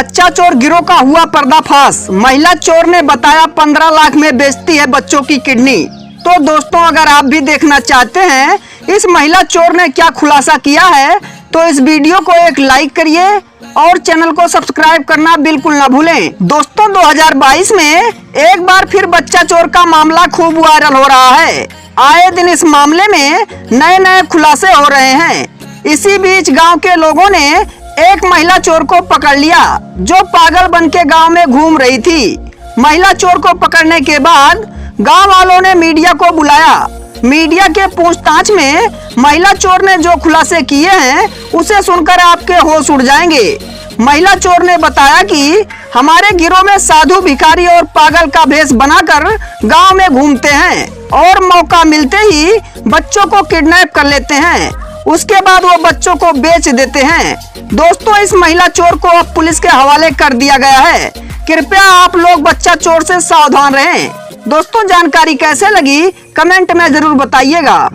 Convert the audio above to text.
बच्चा चोर गिरोह का हुआ पर्दाफाश। महिला चोर ने बताया 15 लाख में बेचती है बच्चों की किडनी। तो दोस्तों, अगर आप भी देखना चाहते हैं इस महिला चोर ने क्या खुलासा किया है तो इस वीडियो को एक लाइक करिए और चैनल को सब्सक्राइब करना बिल्कुल ना भूलें। दोस्तों, 2022 में एक बार फिर बच्चा चोर का मामला खूब वायरल हो रहा है। आए दिन इस मामले में नए नए खुलासे हो रहे हैं। इसी बीच गांव के लोगों ने एक महिला चोर को पकड़ लिया जो पागल बन के गाँव में घूम रही थी। महिला चोर को पकड़ने के बाद गांव वालों ने मीडिया को बुलाया। मीडिया के पूछताछ में महिला चोर ने जो खुलासे किए हैं उसे सुनकर आपके होश उड़ जाएंगे। महिला चोर ने बताया कि हमारे गिरोह में साधु, भिखारी और पागल का भेष बनाकर गांव में घूमते हैं और मौका मिलते ही बच्चों को किडनैप कर लेते हैं। उसके बाद वो बच्चों को बेच देते हैं। दोस्तों, इस महिला चोर को अब पुलिस के हवाले कर दिया गया है। कृपया आप लोग बच्चा चोर से सावधान रहें। दोस्तों, जानकारी कैसे लगी कमेंट में जरूर बताइएगा।